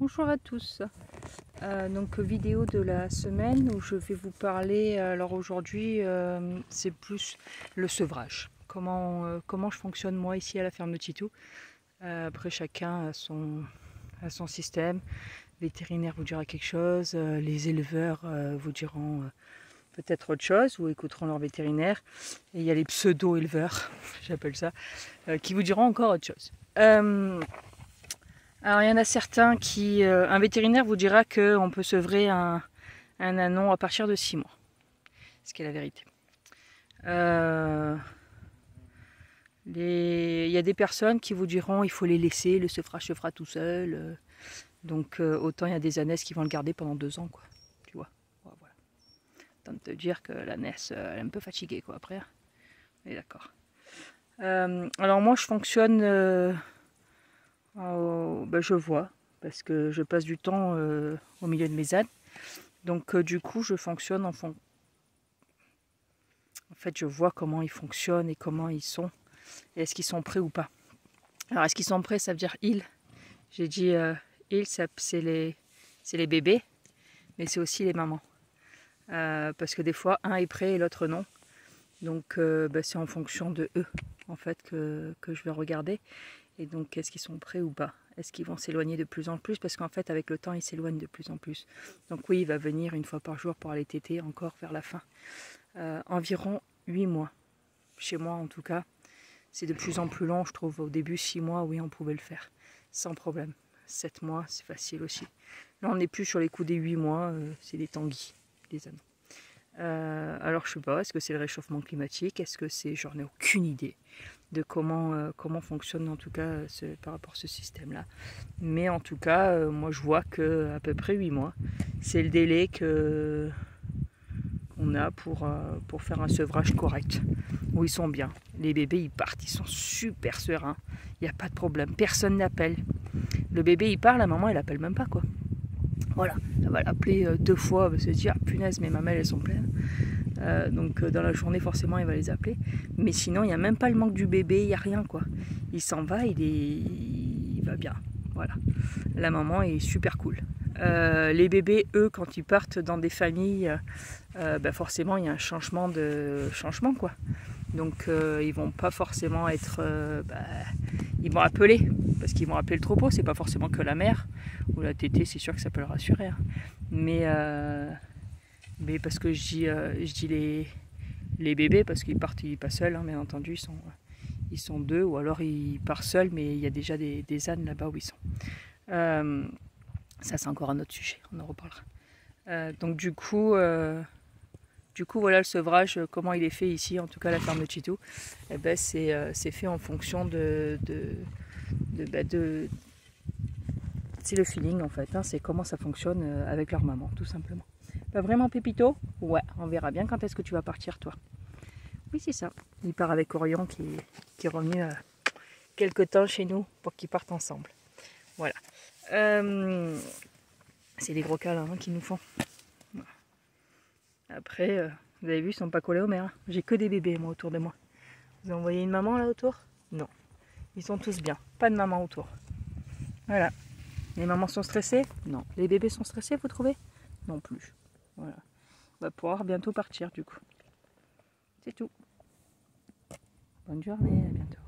Bonjour à tous, donc vidéo de la semaine où je vais vous parler, alors aujourd'hui c'est plus le sevrage, comment je fonctionne moi ici à la ferme de Titou. Après chacun a son système, le vétérinaire vous dira quelque chose, les éleveurs vous diront peut-être autre chose ou écouteront leur vétérinaire, et il y a les pseudo-éleveurs, j'appelle ça, qui vous diront encore autre chose. Alors il y en a certains qui... un vétérinaire vous dira qu'on peut sevrer un ânon à partir de 6 mois. Ce qui est la vérité. Il y a des personnes qui vous diront il faut les laisser, le sevrage se fera tout seul. Donc autant il y a des ânesses qui vont le garder pendant 2 ans, quoi. Tu vois. Voilà. Tant de te dire que l'ânesse elle est un peu fatiguée, quoi, après. On est d'accord. Alors moi je fonctionne... je vois, parce que je passe du temps au milieu de mes ânes. Donc du coup, je fonctionne en fait, je vois comment ils fonctionnent et comment ils sont. Et est-ce qu'ils sont prêts ou pas. Alors, est-ce qu'ils sont prêts, ça veut dire ils. J'ai dit ils, c'est les bébés, mais c'est aussi les mamans. Parce que des fois, un est prêt et l'autre non. Donc c'est en fonction de eux, en fait, que je vais regarder. Et donc, est-ce qu'ils sont prêts ou pas? Est-ce qu'ils vont s'éloigner de plus en plus? Parce qu'en fait, avec le temps, ils s'éloignent de plus en plus. Donc oui, il va venir une fois par jour pour aller téter, encore vers la fin. Environ 8 mois. Chez moi, en tout cas, c'est de plus en plus long. Je trouve au début, 6 mois, oui, on pouvait le faire. Sans problème. 7 mois, c'est facile aussi. Là, on n'est plus sur les coups des 8 mois. C'est des tanguis, des ânes. Alors, je sais pas, est-ce que c'est le réchauffement climatique? Est-ce que c'est... J'en ai aucune idée de comment fonctionne en tout cas par rapport à ce système-là. Mais en tout cas, moi je vois qu'à peu près 8 mois, c'est le délai qu'on a pour faire un sevrage correct, où ils sont bien. Les bébés, ils partent, ils sont super sereins, il n'y a pas de problème, personne n'appelle. Le bébé, il part, la maman, elle appelle même pas, quoi. Voilà, elle va l'appeler 2 fois, elle va se dire, ah, punaise, mes mamelles, elles sont pleines. Donc dans la journée forcément il va les appeler, mais sinon il n'y a même pas le manque du bébé, il n'y a rien, quoi. Il s'en va, il va bien, voilà. La maman est super cool. Les bébés, eux, quand ils partent dans des familles, forcément il y a un changement, quoi. Donc ils vont pas forcément être... ils vont appeler, parce qu'ils vont appeler le troupeau, c'est pas forcément que la mère, ou la tétée, c'est sûr que ça peut le rassurer, hein. Mais parce que je dis les bébés, parce qu'ils partent pas seuls, hein, bien entendu, ils sont 2, ou alors ils partent seuls, mais il y a déjà des ânes là-bas où ils sont. Ça c'est encore un autre sujet, on en reparlera. Donc du coup voilà le sevrage, comment il est fait ici, en tout cas la ferme de Titou. Eh ben, c'est fait en fonction c'est le feeling en fait, hein, c'est comment ça fonctionne avec leur maman, tout simplement. Pas vraiment Pépito? Ouais, on verra bien quand est-ce que tu vas partir, toi. Oui, c'est ça. Il part avec Orion qui est revenu quelque temps chez nous pour qu'ils partent ensemble. Voilà. C'est des gros câlins, hein, qu'ils nous font. Voilà. Après, vous avez vu, ils sont pas collés au mère, hein. J'ai que des bébés, moi, autour de moi. Vous en voyez une maman là autour? Non. Ils sont tous bien. Pas de maman autour. Voilà. Les mamans sont stressées? Non. Les bébés sont stressés, vous trouvez? Non plus. Voilà. On va pouvoir bientôt partir du coup. C'est tout. Bonne journée, à bientôt.